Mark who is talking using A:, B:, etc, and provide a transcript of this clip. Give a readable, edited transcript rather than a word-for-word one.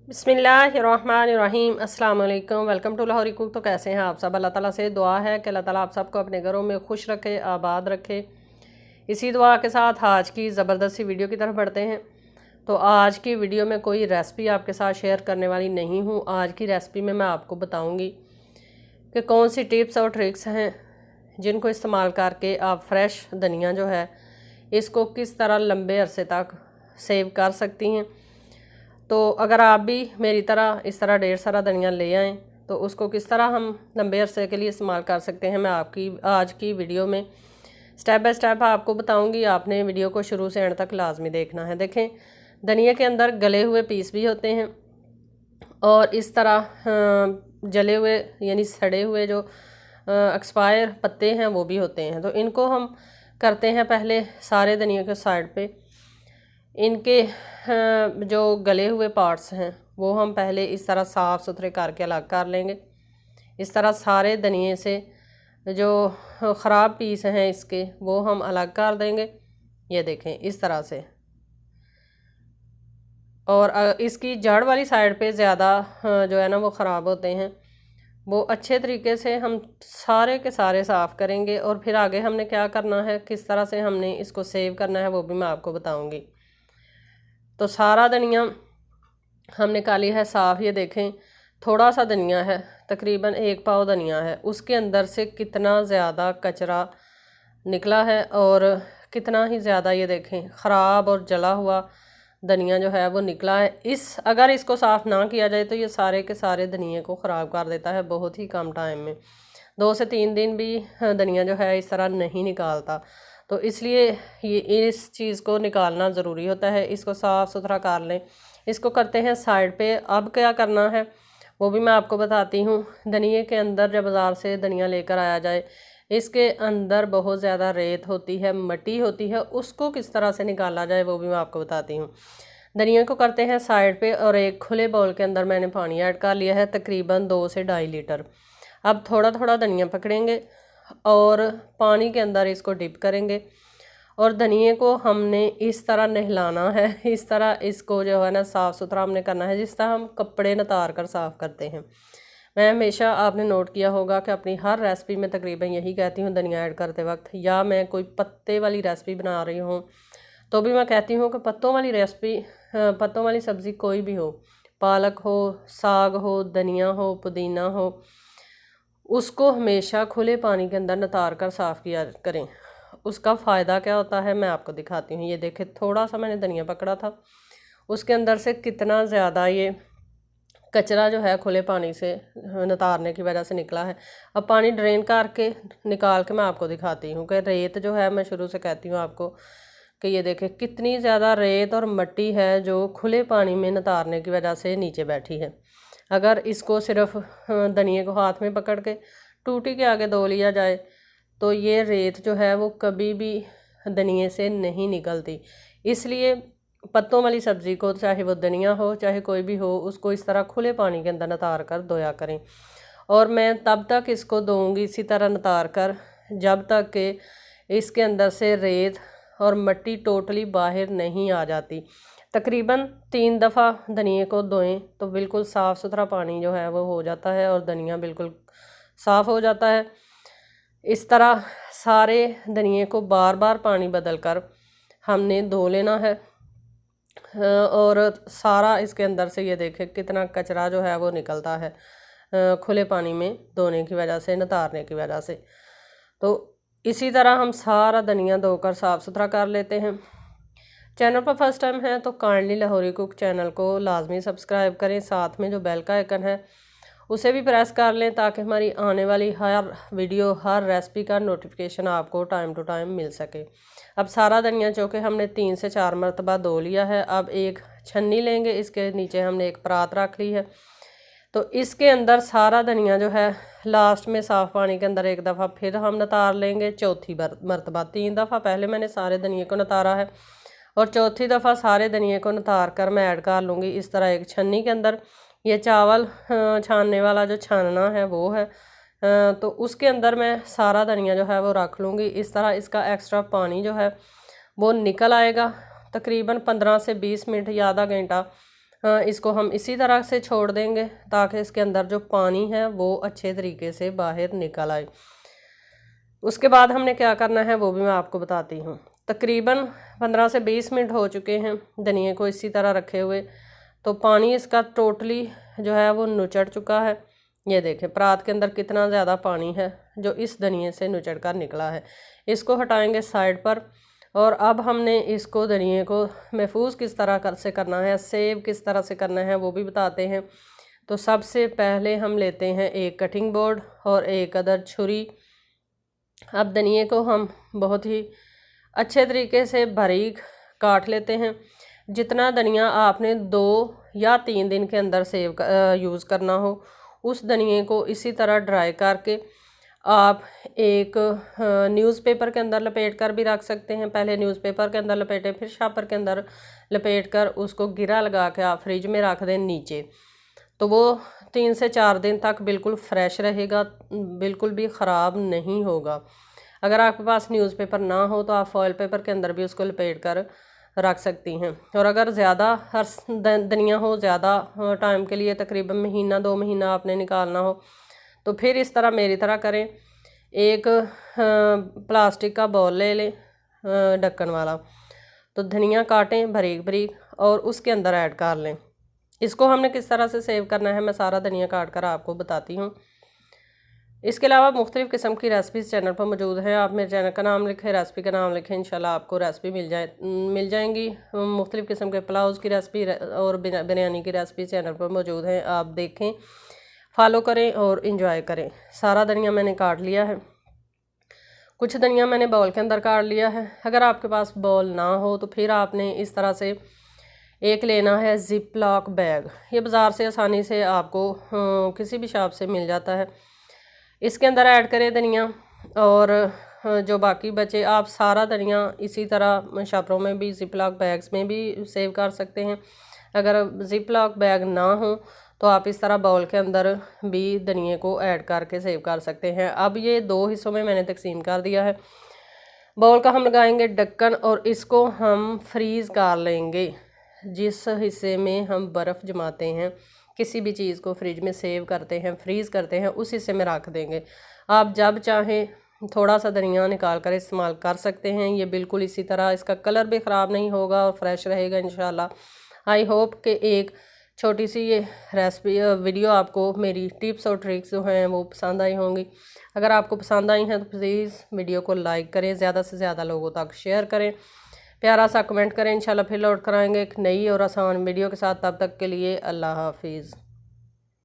A: बिस्मिल्लाहिर्रहमानिर्रहीम अस्सलाम वालेकुम। Welcome to Lahori cook. तो कैसे हैं आप सब? अल्लाह ताला से दुआ है कि अल्लाह ताला आप सबको अपने घरों में खुश रखे, आबाद रखे। इसी दुआ के साथ आज की ज़बरदस्त सी वीडियो की तरफ बढ़ते हैं। तो आज की वीडियो में कोई रेसिपी आपके साथ शेयर करने वाली नहीं हूँ। आज की रेसिपी में मैं आपको बताऊँगी कि कौन सी टिप्स और ट्रिक्स हैं जिनको इस्तेमाल करके आप फ्रेश धनिया जो है इसको किस तरह लंबे अरसे तक सेव कर सकती हैं। तो अगर आप भी मेरी तरह इस तरह ढेर सारा धनिया ले आएँ तो उसको किस तरह हम लंबे अरसे के लिए इस्तेमाल कर सकते हैं, मैं आपकी आज की वीडियो में स्टेप बाय स्टेप आपको बताऊंगी। आपने वीडियो को शुरू से एंड तक लाजमी देखना है। देखें, धनिया के अंदर गले हुए पीस भी होते हैं और इस तरह जले हुए यानी सड़े हुए जो एक्सपायर पत्ते हैं वो भी होते हैं। तो इनको हम करते हैं पहले सारे धनिया के साइड पे इनके जो गले हुए पार्ट्स हैं वो हम पहले इस तरह साफ़ सुथरे करके अलग कर लेंगे। इस तरह सारे धनिए से जो ख़राब पीस हैं इसके वो हम अलग कर देंगे। ये देखें इस तरह से। और इसकी जड़ वाली साइड पे ज़्यादा जो है ना वो ख़राब होते हैं, वो अच्छे तरीके से हम सारे के सारे साफ़ करेंगे। और फिर आगे हमने क्या करना है, किस तरह से हमने इसको सेव करना है वो भी मैं आपको बताऊंगी। तो सारा धनिया हम निकाली है साफ़। ये देखें थोड़ा सा धनिया है, तकरीबन 1 पाव धनिया है, उसके अंदर से कितना ज़्यादा कचरा निकला है और कितना ही ज़्यादा ये देखें ख़राब और जला हुआ धनिया जो है वो निकला है। अगर इसको साफ़ ना किया जाए तो ये सारे के सारे धनिए को ख़राब कर देता है बहुत ही कम टाइम में। 2 से 3 दिन भी धनिया जो है इस तरह नहीं निकालता। तो इसलिए ये इस चीज़ को निकालना ज़रूरी होता है। इसको साफ़ सुथरा कर लें। इसको करते हैं साइड पे। अब क्या करना है वो भी मैं आपको बताती हूँ। धनिए के अंदर जब बाज़ार से धनिया लेकर आया जाए, इसके अंदर बहुत ज़्यादा रेत होती है, मिट्टी होती है, उसको किस तरह से निकाला जाए वो भी मैं आपको बताती हूँ। धनिया को करते हैं साइड पे और एक खुले बाउल के अंदर मैंने पानी ऐड कर लिया है, तकरीबन 2 से 2.5 लीटर। अब थोड़ा थोड़ा धनिया पकड़ेंगे और पानी के अंदर इसको डिप करेंगे और धनिए को हमने इस तरह नहलाना है। इस तरह इसको जो है ना साफ़ सुथरा हमने करना है, जिस तरह हम कपड़े नतार कर साफ़ करते हैं। मैं हमेशा आपने नोट किया होगा कि अपनी हर रेसिपी में तकरीबन यही कहती हूँ धनिया ऐड करते वक्त, या मैं कोई पत्ते वाली रेसिपी बना रही हूँ तो भी मैं कहती हूँ कि पत्तों वाली रेसिपी, पत्तों वाली सब्ज़ी कोई भी हो, पालक हो, साग हो, धनिया हो, पुदीना हो, उसको हमेशा खुले पानी के अंदर नतार कर साफ़ किया करें। उसका फ़ायदा क्या होता है मैं आपको दिखाती हूँ। ये देखें थोड़ा सा मैंने धनिया पकड़ा था, उसके अंदर से कितना ज़्यादा ये कचरा जो है खुले पानी से नतारने की वजह से निकला है। अब पानी ड्रेन करके निकाल के मैं आपको दिखाती हूँ कि रेत जो है, मैं शुरू से कहती हूँ आपको कि ये देखें कितनी ज़्यादा रेत और मिट्टी है जो खुले पानी में नतारने की वजह से नीचे बैठी है। अगर इसको सिर्फ धनिए को हाथ में पकड़ के टूटी के आगे धो लिया जाए तो ये रेत जो है वो कभी भी धनिए से नहीं निकलती। इसलिए पत्तों वाली सब्ज़ी को, चाहे वो धनिया हो चाहे कोई भी हो, उसको इस तरह खुले पानी के अंदर नतार कर धोया करें। और मैं तब तक इसको धोऊंगी इसी तरह नतार कर जब तक कि इसके अंदर से रेत और मिट्टी टोटली बाहर नहीं आ जाती। तकरीबन 3 दफ़ा धनिए को धोएं तो बिल्कुल साफ़ सुथरा पानी जो है वो हो जाता है और धनिया बिल्कुल साफ़ हो जाता है। इस तरह सारे धनिए को बार बार पानी बदल कर हमने धो लेना है। और सारा इसके अंदर से ये देखें कितना कचरा जो है वो निकलता है खुले पानी में धोने की वजह से, नतारने की वजह से। तो इसी तरह हम सारा धनिया धोकर साफ़ सुथरा कर लेते हैं। चैनल पर फर्स्ट टाइम है तो काइंडली लाहौरी कुक चैनल को लाजमी सब्सक्राइब करें, साथ में जो बेल का आइकन है उसे भी प्रेस कर लें ताकि हमारी आने वाली हर वीडियो, हर रेसिपी का नोटिफिकेशन आपको टाइम टू टाइम मिल सके। अब सारा धनिया जो कि हमने 3 से 4 मरतबा धो लिया है, अब एक छन्नी लेंगे, इसके नीचे हमने एक परात रख ली है। तो इसके अंदर सारा धनिया जो है लास्ट में साफ़ पानी के अंदर एक दफ़ा फिर हम नतार लेंगे, चौथी मरतबा। 3 दफ़ा पहले मैंने सारे धनिए को नतारा है और चौथी दफ़ा सारे धनिए को नतार कर मैं ऐड कर लूँगी इस तरह एक छन्नी के अंदर। ये चावल छानने वाला जो छानना है वो है, तो उसके अंदर मैं सारा धनिया जो है वो रख लूँगी। इस तरह इसका एक्स्ट्रा पानी जो है वो निकल आएगा। तकरीबन 15 से 20 मिनट या आधा घंटा इसको हम इसी तरह से छोड़ देंगे ताकि इसके अंदर जो पानी है वो अच्छे तरीके से बाहर निकल आए। उसके बाद हमने क्या करना है वो भी मैं आपको बताती हूँ। तकरीबन 15 से 20 मिनट हो चुके हैं धनिए को इसी तरह रखे हुए, तो पानी इसका टोटली जो है वो नुचड़ चुका है। ये देखें परात के अंदर कितना ज़्यादा पानी है जो इस धनिए से नुचड़ कर निकला है। इसको हटाएंगे साइड पर, और अब हमने इसको धनिए को महफूज किस तरह से करना है, सेव किस तरह से करना है वो भी बताते हैं। तो सबसे पहले हम लेते हैं एक कटिंग बोर्ड और एक अदर छुरी। अब धनिए को हम बहुत ही अच्छे तरीके से बारीक काट लेते हैं। जितना धनिया आपने 2 या 3 दिन के अंदर सेव यूज़ करना हो, उस धनिए को इसी तरह ड्राई करके आप एक न्यूज़पेपर के अंदर लपेट कर भी रख सकते हैं। पहले न्यूज़पेपर के अंदर लपेटें, फिर शापर के अंदर लपेट कर उसको गिरा लगा के आप फ्रिज में रख दें नीचे, तो वो 3 से 4 दिन तक बिल्कुल फ्रेश रहेगा, बिल्कुल भी ख़राब नहीं होगा। अगर आपके पास न्यूज़पेपर ना हो तो आप फॉयल पेपर के अंदर भी उसको लपेट कर रख सकती हैं। और अगर ज़्यादा हर धनिया हो, ज़्यादा टाइम के लिए, तकरीबन महीना 2 महीना आपने निकालना हो, तो फिर इस तरह मेरी तरह करें। एक प्लास्टिक का बॉल ले लें ढक्कन वाला, तो धनिया काटें बारीक बारीक और उसके अंदर ऐड कर लें। इसको हमने किस तरह से सेव करना है मैं सारा धनिया काट कर आपको बताती हूँ। इसके अलावा मुख्तलिफ़ किस्म की रेसिपीज़ चैनल पर मौजूद हैं। आप मेरे चैनल का नाम लिखें, रेसिपी का नाम लिखें, इंशाल्लाह आपको रेसिपी मिल जाएंगी। मुख्तलिफ़ किस्म के पुलाव की रेसिपी और बिरयानी की रेसिपी चैनल पर मौजूद हैं, आप देखें, फॉलो करें और इंजॉय करें। सारा धनिया मैंने काट लिया है, कुछ धनिया मैंने बाउल के अंदर काट लिया है। अगर आपके पास बाउल ना हो तो फिर आपने इस तरह से एक लेना है जिप लॉक बैग। ये बाज़ार से आसानी से आपको किसी भी शॉप से मिल जाता है। इसके अंदर ऐड करें धनिया, और जो बाकी बचे आप सारा धनिया इसी तरह शॉपरों में भी जिप लॉक बैग्स में भी सेव कर सकते हैं। अगर जिप लॉक बैग ना हो तो आप इस तरह बाउल के अंदर भी धनिए को ऐड करके सेव कर सकते हैं। अब ये 2 हिस्सों में मैंने तकसीम कर दिया है। बाउल का हम लगाएंगे ढक्कन और इसको हम फ्रीज़ कर लेंगे। जिस हिस्से में हम बर्फ़ जमाते हैं, किसी भी चीज़ को फ्रिज में सेव करते हैं, फ्रीज़ करते हैं, उस हिस्से में रख देंगे। आप जब चाहें थोड़ा सा धनिया निकाल कर इस्तेमाल कर सकते हैं। ये बिल्कुल इसी तरह, इसका कलर भी ख़राब नहीं होगा और फ्रेश रहेगा इंशाल्लाह। आई होप कि एक छोटी सी ये रेसिपी वीडियो आपको मेरी टिप्स और ट्रिक्स जो हैं वो पसंद आई होंगी। अगर आपको पसंद आई हैं तो प्लीज़ वीडियो को लाइक करें, ज़्यादा से ज़्यादा लोगों तक शेयर करें, प्यारा सा कमेंट करें। इंशाल्लाह फिर लौट कर आएंगे एक नई और आसान वीडियो के साथ। तब तक के लिए अल्लाह हाफिज़।